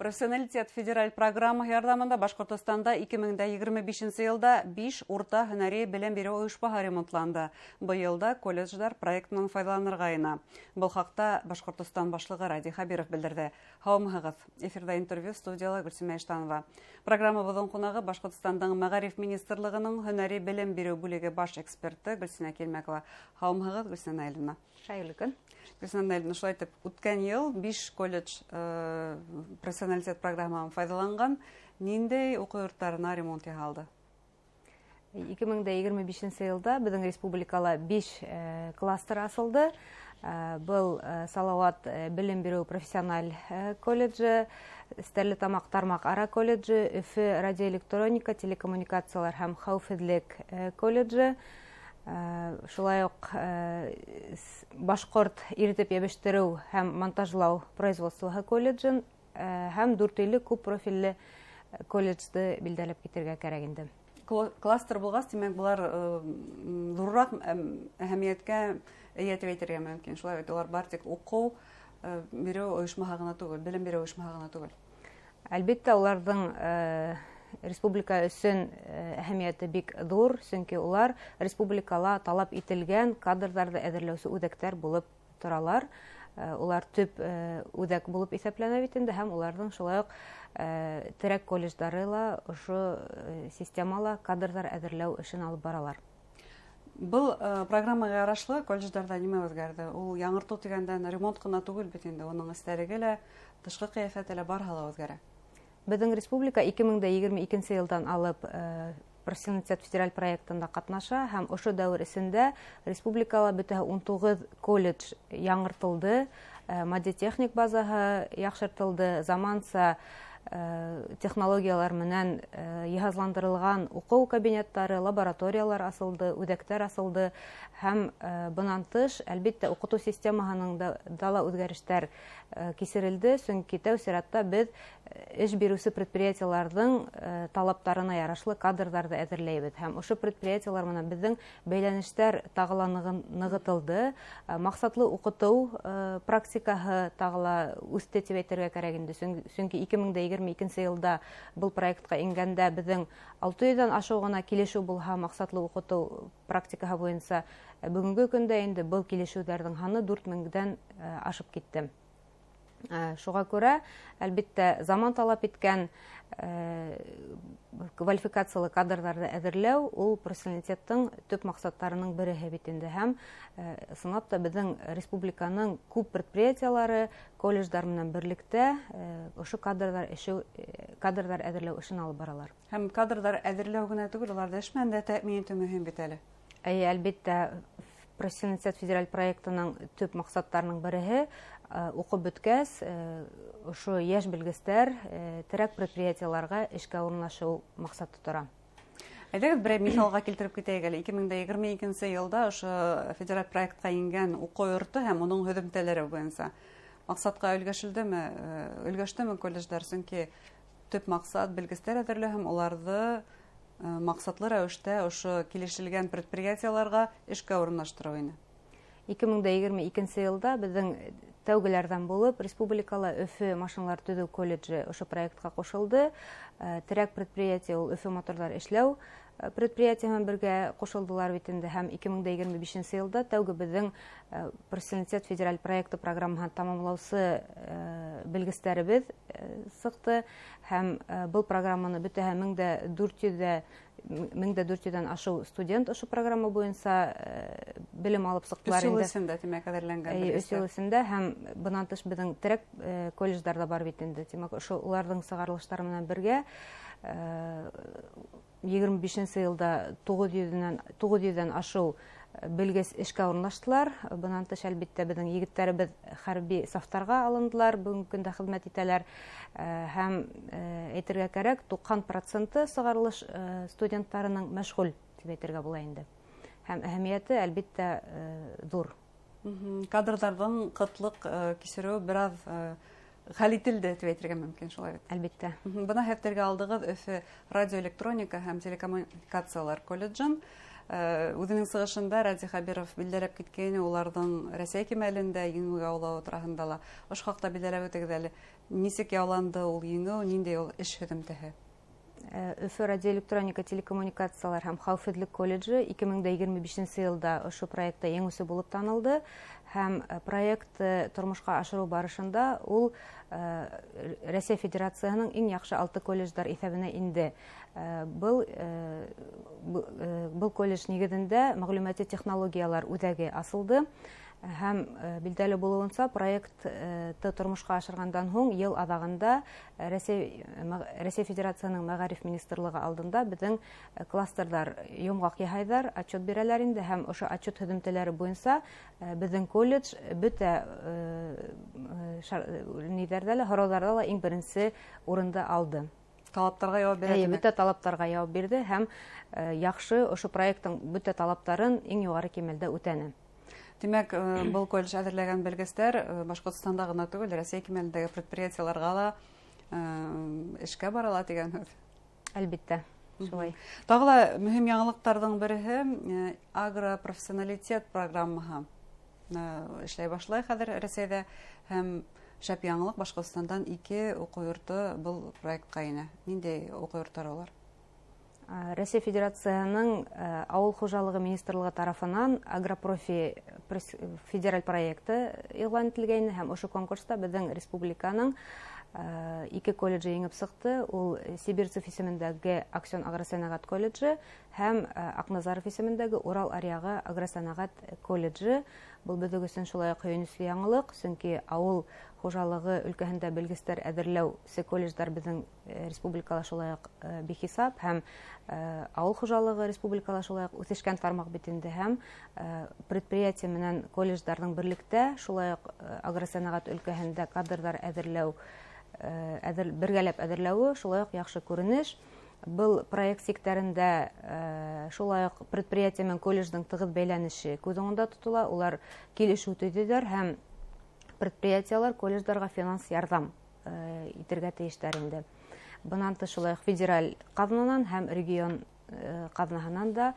Профессионалитет федераль программа ярдамында Башкортостанда 2025 елда 5 урта һөнәри белем бирү оешмаһы ремонтланды. Быелда колледждар проектынан файдаланырга гына. Бұл хакта Башкортостан башлыгы Ради Хабиров белдерде. Һаумыгыз. Эфирда интервью студияла Гөлсемә Иштанова. Программабыздың кунагы Башкортостандың Мәгариф министрлыгының һөнәри белем бирү бүлеге баш эксперты Гөлсинә Келмәкова. Һаумыгыз, Гөлсинә Айлина. Шайлы көн. Гөлсинә Айлина, шулай итеп, үткән ел 5 колледж профессионалитет программадан файдаланган. Ниндәй уку йортларына ремонт яһалды? 2025 елда безнең республикала 5 кластер асылды. Был Салават белем бирү профессиональ колледжи, Стәрлетамак тармак ара колледжи, Өфе радиоэлектроника, телекоммуникациялар һәм хәүфһезлек колледжи. Шулай ук Башкорт иртеп ябештирүү һәм монтажлау производствоһы колледжин һәм 4 күп профильле колледжды билдәләп китергә кирәк инде. Кластер булгас, димәк, булар зуррак әһәмияткә ия итеп әйтергә мөмкин. Шулай итеп, алар бар тик уку бирү оешмаһы гына түгел, белем бирү оешмаһы гына түгел. Әлбәттә, уларның республика өсөн әһәмияте бик зур, чөнки улар республикала талап ителгән кадрҙарҙы әҙерләүсе үҙәктәр булып торалар. Улар төп үҙәк булып исәпләнә бит инде һәм уларның шулай ук терәк колледждары ла ошо системала кадрҙар әҙерләү эшен алып баралар. Был программага ярашлы колледждарда нимә үзгәрде? Ул яңырту дигәндән ремонт кына түгел бит инде, уның эстәлеге лә, тышкы кыяфәте лә барһа ла үзгәрә. Безнең республика 2022 елдан алып профессионалитет федераль проектында катнаша һәм ошо дәвер эсендә республикала бөтәһе 19 колледж яңыртылды, маддиятехник базаһы яхшыртылды, заманса технологиялар менән йыһазландырылган уку кабинеттары, лабораториялар асылды, үҙәктәр асылды һәм бынан тыш, әлбәттә, укыту системаһының да үҙгәрештәр кисерелде, чөнки тәү сиратта без эш бирүсе предприятиеларның талаптарына ярашлы кадрҙарҙы әҙерләйбеҙ һәм ошо предприятиелар менән безнең бәйләнештәр тагыла нығытылды, маҡсатлы уҡытыу практикаһы тагыла үҫте тип әйтергә кәрәк инде, чөнки 2022 йылда был проектҡа ингәндә беҙҙең 600-дан ашыу ғына килешеү булһа маҡсатлы уҡытыу практикаһы буйынса, бөгөнгө көндә инде был килешеүҙәрҙең һаны 4000-дән ашып китте. Шуға күрә, әлбәттә, заман талап иткән квалификациялы кадрҙарҙы әҙерләү ул профессионалитеттың төп маҡсаттарының береһе бит инде һәм ысынлап та беҙҙең республиканың күп предприятиелары колледждар менән берлектә ошо кадрҙар әҙерләү эшен алып баралар. Һәм кадрҙар әҙерләү генә түгел, уларҙы эш менән дә тәэмин итеү мөһим бит әле. Әлбәттә, профессионалитет федераль проектының төп маҡсаттарының береһе уҡып бөткәс, ошо йәш белгестәр терәк предприятиеларга эшкә урынлашыу маҡсаты тора. Әйҙәгеҙ, берәй миҫалға килтереп китәйек әле. 2022 йылда ошо федераль проектҡа ингән уҡыу йорто һәм уның һөҙөмтәләре буйынса маҡсатҡа өлгәштеме колледждар, сөнки төп маҡсат белгестәр әҙерләү һәм уларҙы маҡсатлы рәүештә ошо килешелгән предприятиеларга эшкә урынлаштырыу ине. 2022 йылда беҙҙең тәүгеләрҙән булып республикала Өфө машиналар төҙөү колледжи ошо проектҡа ҡушылды. Терәк предприятие ул Өфө моторҙар эшләү предприятияһы бергә ҡушылдылар бит инде һәм 2025 йылда тәүге беҙҙең профессионалитет федераль проекты программаһын тамамлаусы белгестәребеҙ сыҡты һәм был программаны бөтәһе 1400-дән ашыу студент ошо программа буйынса белем алып сыҡтылар инде. 3 йыл эсендә, тимәк, әҙерләнгән. 3 йыл эсендә һәм бынан тыш беҙҙең терәк колледждарда бар бит инде. Тимәк, ошо уларҙың сығарылыштары менән бергә 25 йылда 900-дән ашыу белгес эшкә урынлаштылар. Бынан тыш, әлбәттә, беҙҙең егеттәребеҙ хәрби сафтарға алындылар, бүгенге көндә хеҙмәт итәләр һәм әйтергә кәрәк, 90% сығарылыш студенттарының мәшғүл тип әйтергә була инде. Һәм әһәмиәте, әлбәттә, ҙур. Кадрҙарҙың ҡытлыҡ кисереү бер хәл ителде тип әйтергә мөмкин, шулай бит. Әлбәттә. Бына һәптәргә алдығыҙ Өфө радиоэлектроника һәм телекоммуникациялар колледжын. Үҙенең сығышында Ради Хабиров билдәләп киткәйне, уларҙың Рәсәй кимәлендә еңеүгә яулауы тураһында ла. Ошо хаҡта билдәләп үтегеҙ әле. Нисек яуланды ул еңеү, ниндәй ул эш һөҙөмтәһе? Өфө радиоэлектроника телекоммуникациялар һәм хәүефһеҙлек колледжы 2025 йылда ошо проектта еңеүсе булып танылды һәм проектты тормошҡа ашырыу барышында ул Рәсәй Федерацияһының иң яҡшы 6 колледждар иҫәбенә инде. Был колледж нигеҙендә мәғлүмәти технологиялар үҙәге асылды. Һәм билдәле булыуынса, проектты тормошҡа ашырғандан һуң йыл аҙағында Рәсәй Федерацияның Мәғариф министрлығы алдында беҙҙең кластерҙар йомғаҡ яһайҙар, отчет бирәләр инде һәм ошо отчет һөҙөмтәләре буйынса беҙҙең колледж бөтә һорауҙарҙа ла иң беренсе урынды алды. Талаптарға яуап бирә. Бөтә талаптарға яуап бирҙе һәм яҡшы ошо проекттың бөтә талаптарын иң юғары кимәлдә үтәне. Димәк, был колледж әҙерләгән белгестәр Башҡортостанда ғына түгел, Рәсәй кимәлендәге предприятиеларға ла эшкә барала тигән һүҙ. Әлбиттә, шулай. Тағы ла мөһим яңылыҡтарҙың береһе агропрофессионалитет программаһы эшләй башлай хәҙер Рәсәйҙә һәм шәп яңылыҡ Башҡортостандан 2 уҡыу йорто был проектҡа инә. Ниндәй уҡыу йорттары улар? Рәсәй Федерацияның ауыл хужалығы министрлығы тарафынан агропрофи федераль проекты иғлан ителгәйне һәм ошо конкурста беҙҙең республиканың 2 колледжы еңеп сыҡты. Ул Сибирцев исемендәге Аксен агросәнәғәт колледжы һәм Аҡназаров исемендәге Урал аръяғы агросәнәғәт колледжы. Был беҙҙең өсөн шулай уҡ һөйөнөслө яңылыҡ, сөнки ауыл хужалығы өлкәһендә белгестәр әҙерләүсе колледждар беҙҙең республикала шулай уҡ бихисап һәм ауыл хужалығы республикала шулай уҡ үҫешкән тармаҡ бит инде һәм предприятие менән колледждарҙың берлектә шулай уҡ агросәнәғәт өлкәһендә кадрҙар әҙерләү бергәләп әҙерләүе шулай уҡ яҡшы күренеш. Был проект сектарында шулай уҡ предприятие менән колледждың тығыҙ бәйләнеше күҙ уңында тотола. Улар килешеү төҙөйҙәр һәм предприятиелар колледждарға финанс ярҙам итергә тейештәр инде. Бынан тыш шулай уҡ федераль ҡаҙнанан һәм регион ҡаҙнаһынан да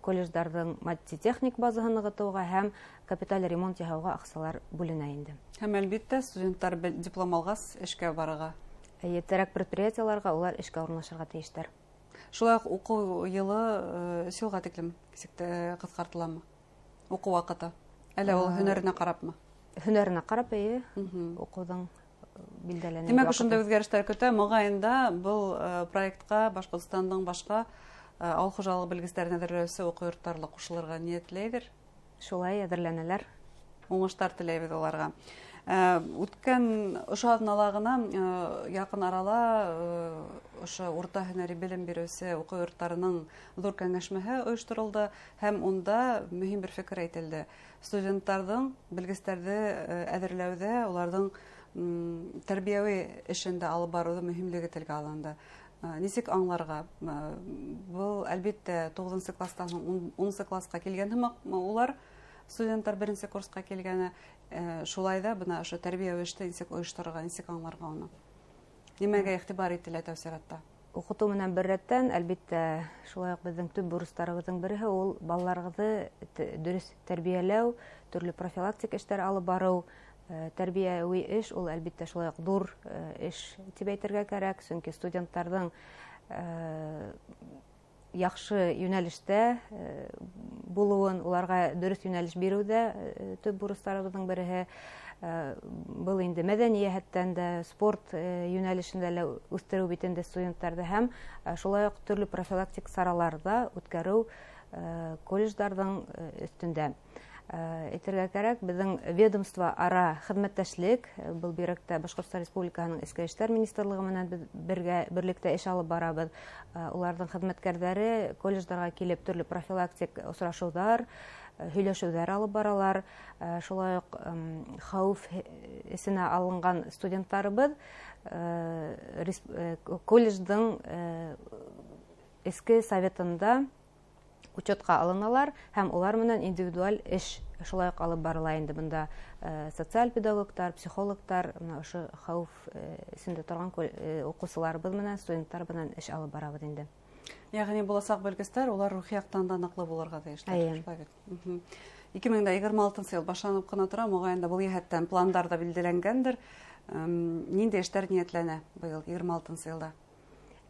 колледждарҙың матди-техник базаһын нығытыуға һәм капиталь ремонт яһауға аҡсалар бүленә инде. Һәм әлбиттә студенттар диплом алғас эшкә барырға. Етәрәк предприятиеларға улар эшкә урынлашырға тейештәр. Шулай уҡ уҡыу йылы йылға тиклем ҡыҫҡартыламы? Уҡыу ваҡыты. Әллә ул һөнәренә ҡарапмы? Һөнәренә ҡарап, уҡыуҙың билдәләнеү ваҡыты. Димәк, ошондай үҙгәрештәр көтә. Моғайында был проектҡа Башҡортостандың башҡа ауыл хужалығы белгестәрен әҙерләүсе уҡыу йорттары ла ҡушылырға ниәтләйҙер. Шулай әҙерләнәләр. Уңыштар теләйбеҙ уларға. Үткән ошо аҙнала ғына яҡын арала ошо урта һөнәри белем биреүсе уҡыу йорттарының ҙур кәңәшмәһе ойошторолдо һәм унда мөһим бер фекер әйтелде. Студенттарҙың белгестәрҙе әҙерләүҙә, уларҙың тәрбиәүи эшендә алып барыуҙы мөһимлеге телгә алынды. Нисек аңларға? Был, әлбиттә, 9-нчы кластан 10-нчы классҡа килгән һымаҡ улар, студенттар 1-нче курсҡа килгәне, шулай да бына ошо тәрбиәүи эште нисек ойошторорға, нисек аңларға уны? Нимәгә иғтибар ителә тәүсиратта? Уҡытыу менән бер рәттән, әлбиттә, шулай уҡ беҙҙең төп бурыстарыбыҙҙың береһе ул балаларығыҙҙы дөрөҫ тәрбиәләү, төрлө профилактик эштәр алып барыу. Тәрбиәүи эш ул әлбиттә шулай уҡ ҙур эш тип әйтергә кәрәк, сөнки студенттарҙың яҡшы йүнәлештә булыуын, уларға дөрөҫ йүнәлеш биреүҙә төп бурыстарыбыҙҙың береһе. Был инде мәҙәни йәһәттән дә, спорт йүнәлешендә лә үҫтереү бит инде студенттарҙы һәм шулай уҡ төрлө профилактик сараларҙа үткәреү колледждарҙың өҫтөндә. Әйтергә кәрәк, беҙҙең ведомство ара хеҙмәттәшлек, был бирәктә Башҡортостан Республикаһының эске эштәр министрлығы менән берлектә эш алып барабыҙ. Уларҙың хеҙмәткәрҙәре колледждарға килеп төрлө профилактик осрашыуҙар, һөйләшеүҙәр алып баралар. Шулай уҡ хәүеф эсенә алынған студенттарыбыҙ колледждың эске советында учетқа алыналар һәм улар менән индивидуаль эш шулай уҡ алып барыла инде. Бында социаль педагогтар, психологтар, ошо хәүеф эсендә торған уҡыусыларыбыҙ менән, студенттар менән эш алып барабыҙ инде. Ягъни буласак белгечләр улар рухи яктан да ныклы булырга тиешләр. Әйе. 2026 ел башланып кына тора, могаен да бу яһәттән пландар да билгеләнгәндер. Нинди эшләр ниятләнә быел 26 елда?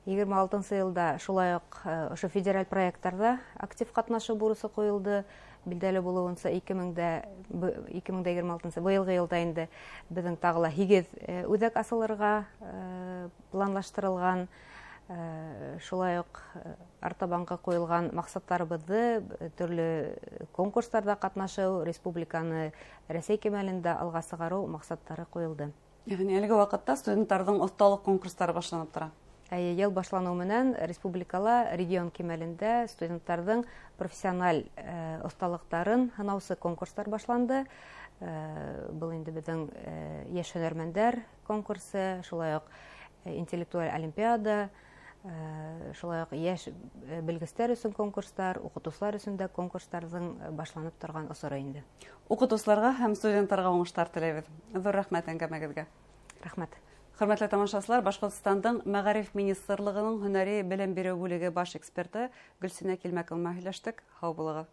26 елда шулай ук ошо федераль проекттарда актив катнашу бурысы коелды. Билдәле булуынча 2026 быелгы елда инде безнең тагыла 8 үзәк асылырга планлаштырылган. Шулай ук артабанга коелган максаттарыбызды төрле конкурсларда катнашу, республиканы Рәсәй кимәлендә алга сыгару максаттары коелды. Ягъни әлеге вакытта студентларның осталык конкурслары башланып тора. Ел башлану менән республикала регион кимәлендә студентларның профессиональ осталыктарын һынаусы конкурслар башланды. Бу инде безнең яшь һөнәрмәннәр конкурсы, шулай ук интеллектуаль олимпиада, шулай ук яшь белгечләр өчен конкурслар, укытучылар өчен дә конкурсларның башланып торган осыры инде. Укытучыларга һәм студентларга уңышлар теләйбез. Зур рәхмәт әңгәмәгезгә. Рәхмәт. Хөрмәтле тамашачылар, Башкортстандың Мәгариф министрлыгының һөнәри белем бирү бүлеге баш эксперты Гөлсинә Килмәкова һөйләштек. Һау булыгыз.